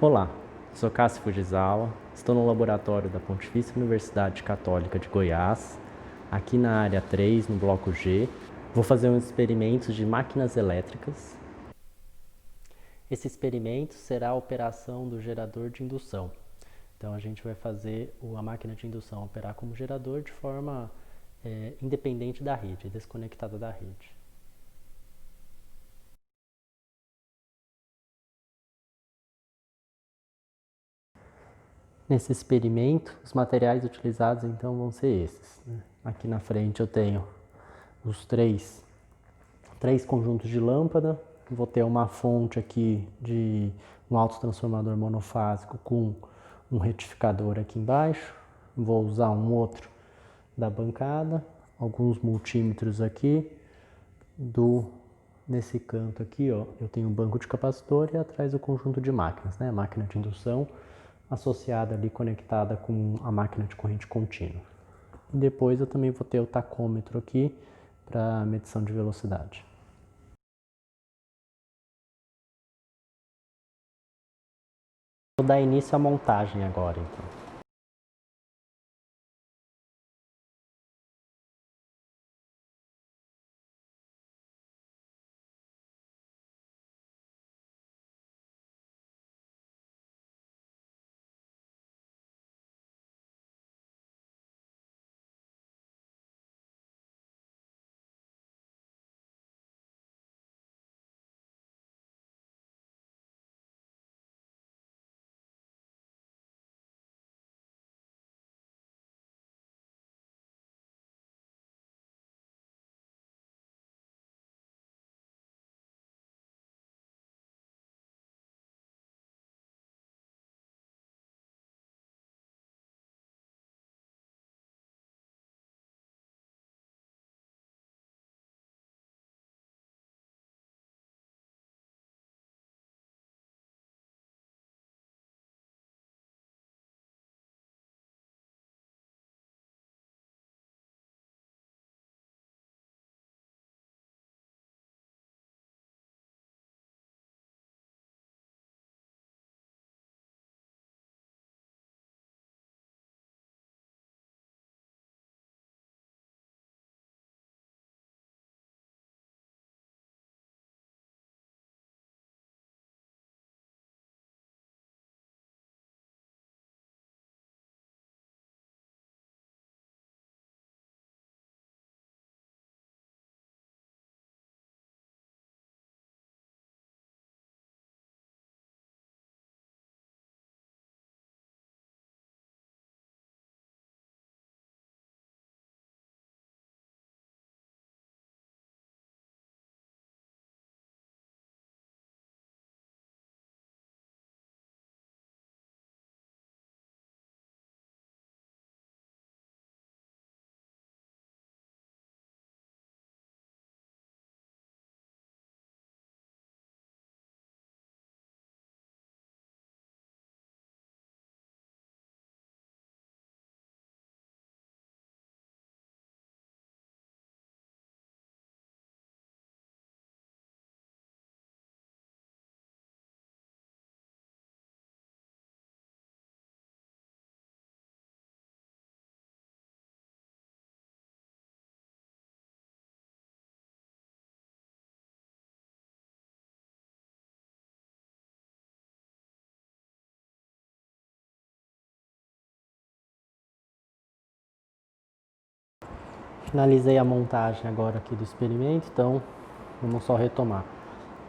Olá, sou Cássio Fujisawa, estou no laboratório da Pontifícia Universidade Católica de Goiás, aqui na área 3, no bloco G. Vou fazer uns experimentos de máquinas elétricas. Esse experimento será a operação do gerador de indução. Então a gente vai fazer a máquina de indução operar como gerador de forma independente da rede, desconectada da rede. Nesse experimento, os materiais utilizados então vão ser esses. Aqui na frente eu tenho os três conjuntos de lâmpada. Vou ter uma fonte aqui de um autotransformador monofásico com um retificador aqui embaixo. Vou usar um outro da bancada, alguns multímetros aqui. Nesse canto aqui, ó, eu tenho um banco de capacitor e atrás o conjunto de máquinas, né? A máquina de indução associada ali, conectada com a máquina de corrente contínua. E depois eu também vou ter o tacômetro aqui para medição de velocidade. Vou dar início à montagem agora, então. Finalizei a montagem agora aqui do experimento, então vamos só retomar.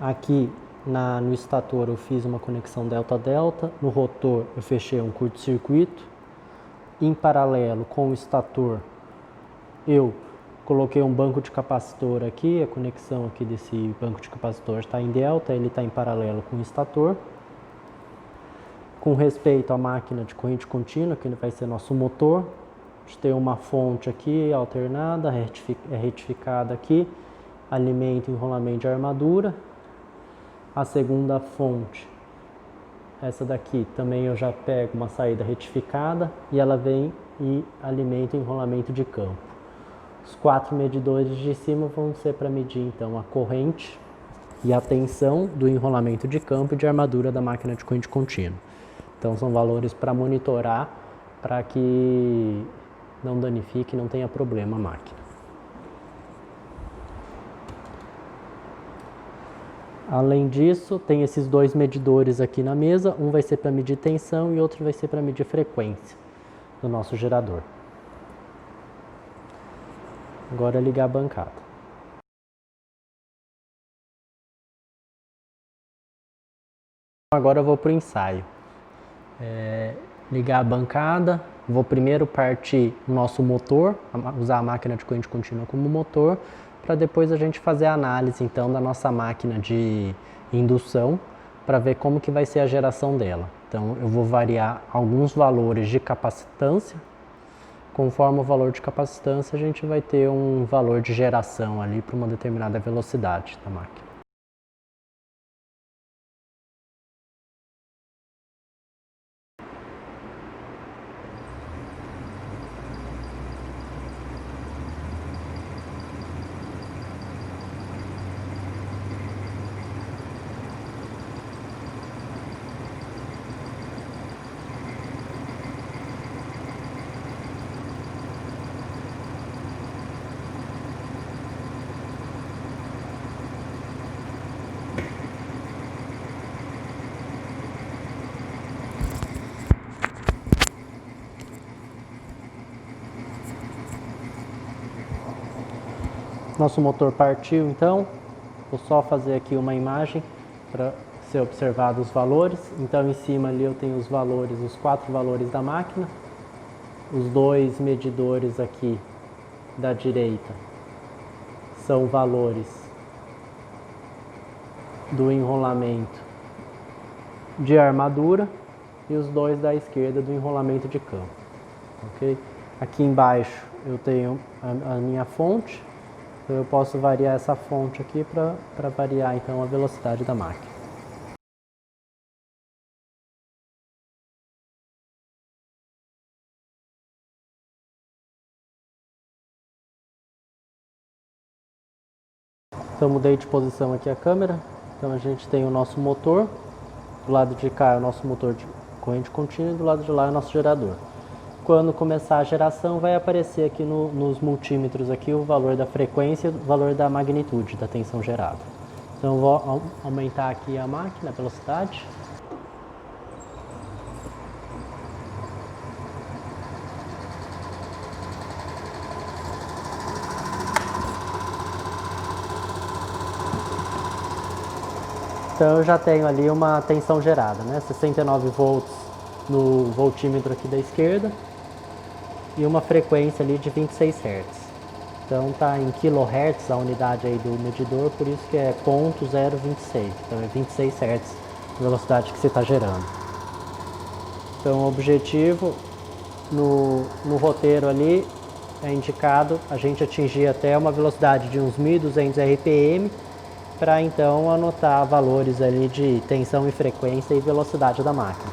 Aqui no estator eu fiz uma conexão delta-delta, no rotor eu fechei um curto-circuito. Em paralelo com o estator eu coloquei um banco de capacitor aqui, a conexão aqui desse banco de capacitor está em delta, ele está em paralelo com o estator. Com respeito à máquina de corrente contínua, que vai ser nosso motor, a gente tem uma fonte aqui alternada, retificada aqui, alimenta e enrolamento de armadura. A segunda fonte, essa daqui, também eu já pego uma saída retificada e ela vem e alimenta o enrolamento de campo. Os 4 medidores de cima vão ser para medir então a corrente e a tensão do enrolamento de campo e de armadura da máquina de corrente contínua. Então são valores para monitorar, para que não danifique, não tenha problema a máquina. Além disso, tem esses dois medidores aqui na mesa, um vai ser para medir tensão e outro vai ser para medir frequência do nosso gerador. Agora é ligar a bancada. Agora eu vou para o ensaio. Ligar a bancada, vou primeiro partir o nosso motor, usar a máquina de corrente contínua como motor, para depois a gente fazer a análise então da nossa máquina de indução, para ver como que vai ser a geração dela. Então eu vou variar alguns valores de capacitância, conforme o valor de capacitância a gente vai ter um valor de geração ali para uma determinada velocidade da máquina. Nosso motor partiu então, vou só fazer aqui uma imagem para ser observado os valores. Então em cima ali eu tenho os valores, os 4 valores da máquina, os 2 medidores aqui da direita são valores do enrolamento de armadura e os 2 da esquerda do enrolamento de campo. Okay? Aqui embaixo eu tenho a minha fonte. Então eu posso variar essa fonte aqui para variar então a velocidade da máquina. Então mudei de posição aqui a câmera. Então a gente tem o nosso motor, do lado de cá é o nosso motor de corrente contínua e do lado de lá é o nosso gerador. Quando começar a geração vai aparecer aqui nos multímetros aqui o valor da frequência e o valor da magnitude da tensão gerada. Então eu vou aumentar aqui a máquina, a velocidade. Então eu já tenho ali uma tensão gerada, né? 69 volts no voltímetro aqui da esquerda e uma frequência ali de 26 Hz. Então tá em kHz a unidade aí do medidor, por isso que é 0.026. Então é 26 Hz a velocidade que você está gerando. Então o objetivo no roteiro ali é indicado a gente atingir até uma velocidade de uns 1.200 RPM, para então anotar valores ali de tensão e frequência e velocidade da máquina.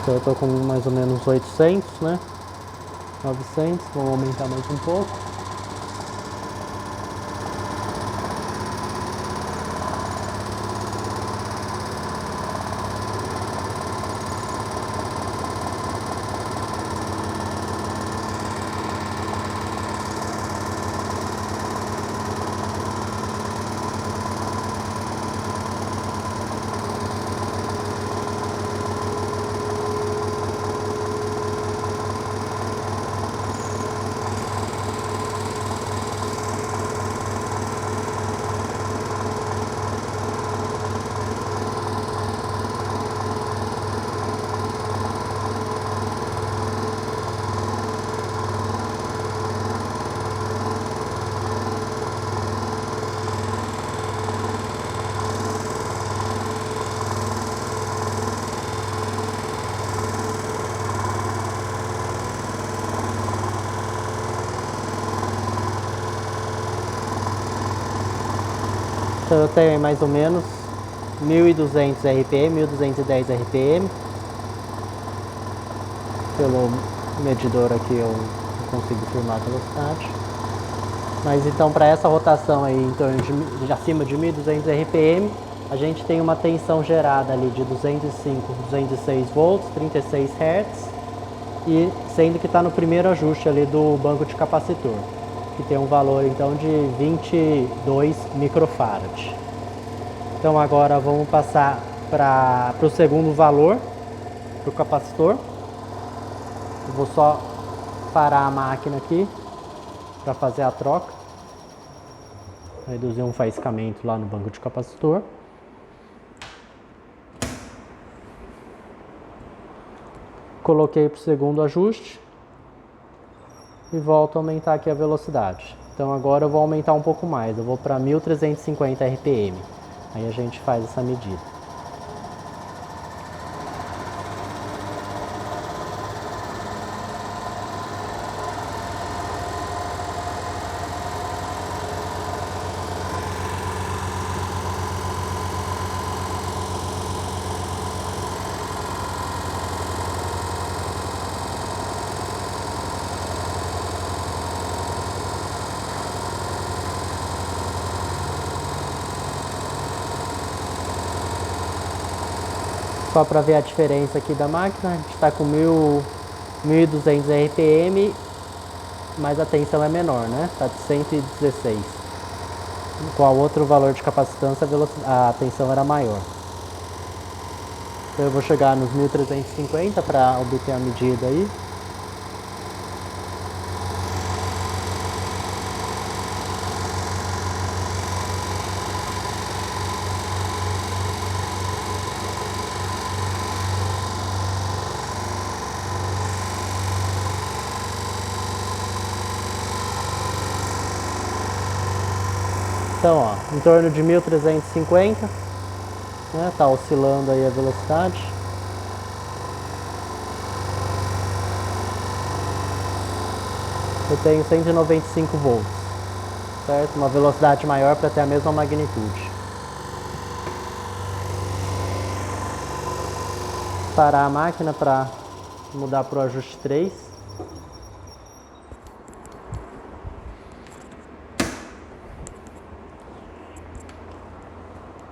Então eu estou com mais ou menos 800, né? 900, vamos aumentar mais um pouco. Então eu tenho mais ou menos 1200 RPM, 1210 RPM. Pelo medidor aqui eu consigo firmar a velocidade. Mas então para essa rotação aí em torno de acima de 1200 RPM, a gente tem uma tensão gerada ali de 205, 206 volts, 36 Hz, e sendo que está no primeiro ajuste ali do banco de capacitor, que tem um valor então de 22 microfarad. Então agora vamos passar para o segundo valor, para o capacitor. Eu vou só parar a máquina aqui para fazer a troca, reduzir um faiscamento lá no banco de capacitor. Coloquei para o segundo ajuste e volto a aumentar aqui a velocidade. Então agora eu vou aumentar um pouco mais, eu vou para 1350 RPM. Aí a gente faz essa medida. Só para ver a diferença aqui da máquina, a gente está com 1200 RPM, mas a tensão é menor, né? Está de 116. Qual outro valor de capacitância, a tensão era maior. Então eu vou chegar nos 1350 para obter a medida aí. Então, ó, em torno de 1350, né? Tá oscilando aí a velocidade. Eu tenho 195 volts, certo? Uma velocidade maior para ter a mesma magnitude. Parar a máquina para mudar para o ajuste 3.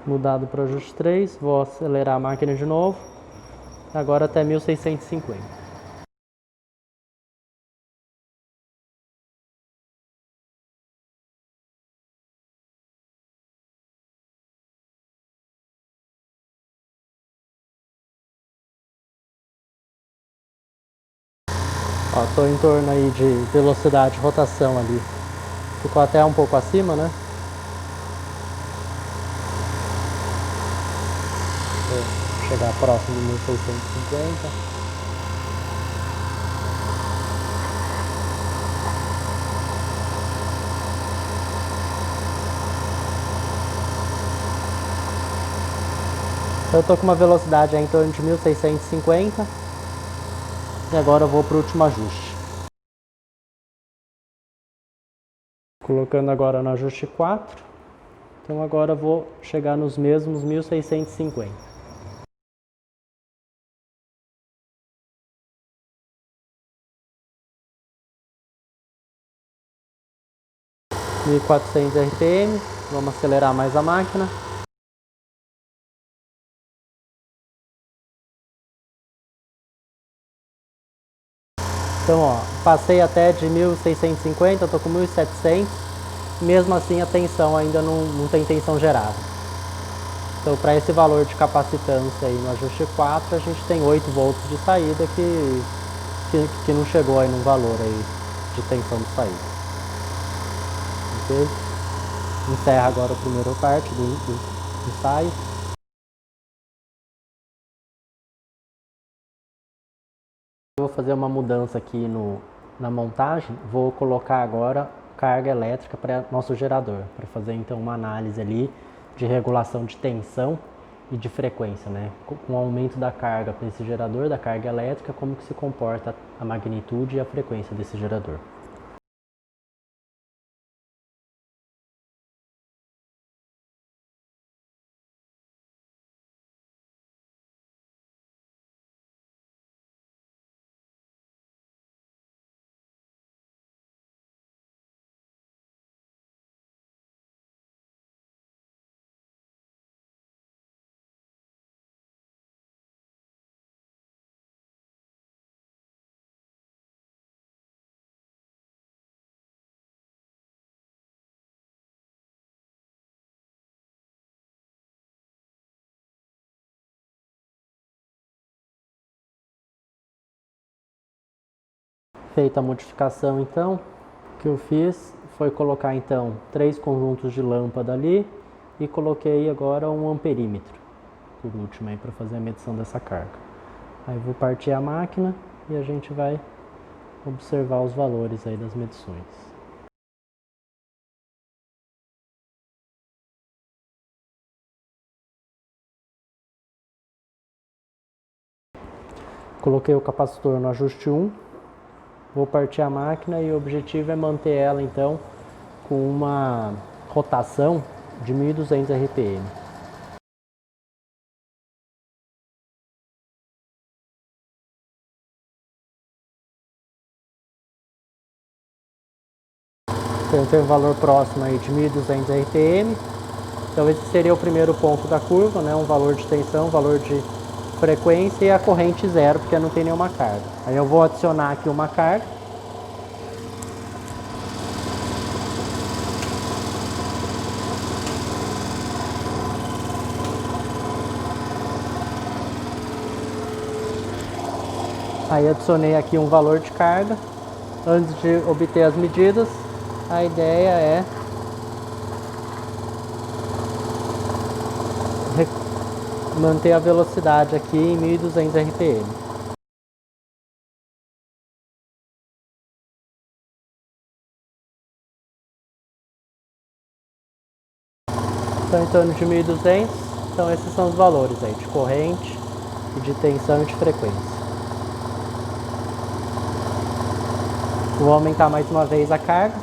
Mudado para o ajuste 3, vou acelerar a máquina de novo, agora até 1650. Estou em torno aí de velocidade de rotação ali, ficou até um pouco acima, né? Vou chegar próximo de 1650. Eu estou com uma velocidade em torno de 1650 e agora eu vou para o último ajuste. Colocando agora no ajuste 4, então agora eu vou chegar nos mesmos 1650. 1400 RPM, vamos acelerar mais a máquina. Então, ó, passei até de 1650, eu tô com 1700, mesmo assim a tensão ainda não tem tensão gerada. Então, para esse valor de capacitância aí no ajuste 4, a gente tem 8 volts de saída que não chegou aí num valor aí de tensão de saída. Ok? Encerra agora a primeira parte do ensaio. Eu vou fazer uma mudança aqui na montagem, vou colocar agora carga elétrica para nosso gerador, para fazer então uma análise ali de regulação de tensão e de frequência, né? Com o aumento da carga para esse gerador, da carga elétrica, como que se comporta a magnitude e a frequência desse gerador. Feita a modificação, então, o que eu fiz foi colocar então 3 conjuntos de lâmpada ali e coloquei agora um amperímetro por último aí para fazer a medição dessa carga. Aí vou partir a máquina e a gente vai observar os valores aí das medições. Coloquei o capacitor no ajuste 1, vou partir a máquina e o objetivo é manter ela então com uma rotação de 1200 RPM. Então tem um valor próximo aí de 1200 RPM. Então esse seria o primeiro ponto da curva, né? Um valor de tensão, um valor de frequência e a corrente zero, porque não tem nenhuma carga. Aí eu vou adicionar aqui uma carga. Aí adicionei aqui um valor de carga. Antes de obter as medidas, a ideia é manter a velocidade aqui em 1200 RPM. Então, em torno de 1200, então esses são os valores aí de corrente, e de tensão e de frequência. Vou aumentar mais uma vez a carga.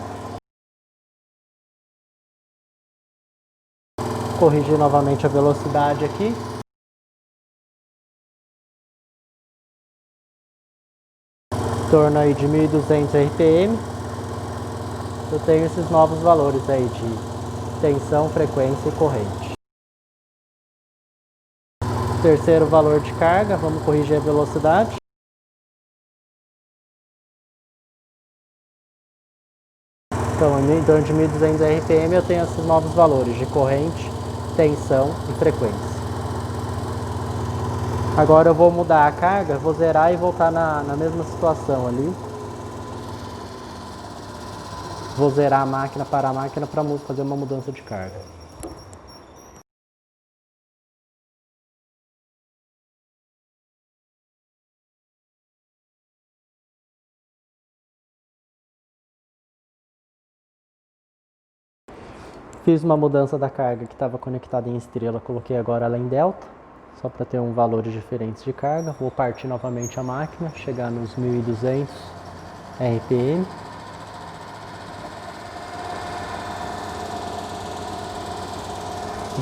Corrigir novamente a velocidade aqui. Em torno aí de 1200 RPM. Eu tenho esses novos valores aí de tensão, frequência e corrente. Terceiro valor de carga, vamos corrigir a velocidade. Então, em torno de 1200 RPM eu tenho esses novos valores de corrente, tensão e frequência. Agora eu vou mudar a carga, vou zerar e voltar na mesma situação ali. Vou zerar a máquina, parar a máquina para fazer uma mudança de carga. Fiz uma mudança da carga que estava conectada em estrela, coloquei agora ela em delta, só para ter valores diferentes de carga. Vou partir novamente a máquina, chegar nos 1200 RPM.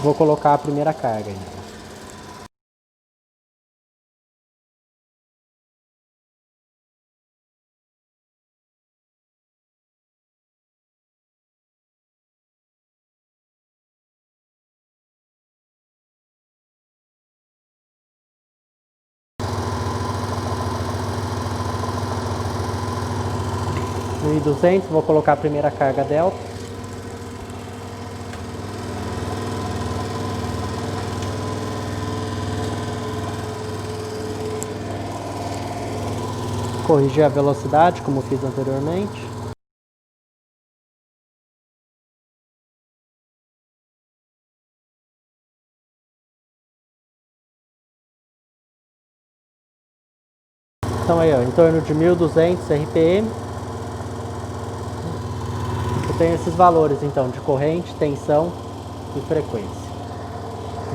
Vou colocar a primeira carga ainda. No 1200, vou colocar a primeira carga delta. Corrigir a velocidade, como fiz anteriormente. Então aí, ó, em torno de 1200 RPM. Eu tenho esses valores então de corrente, tensão e frequência.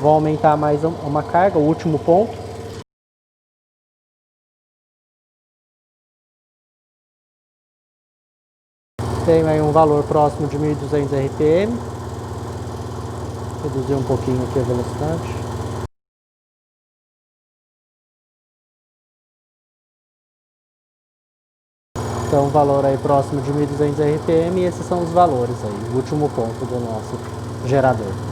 Vou aumentar mais uma carga, o último ponto. Tenho aí um valor próximo de 1200 RPM. Reduzir um pouquinho aqui a velocidade. Então, valor aí próximo de 1200 RPM, e esses são os valores aí, o último ponto do nosso gerador.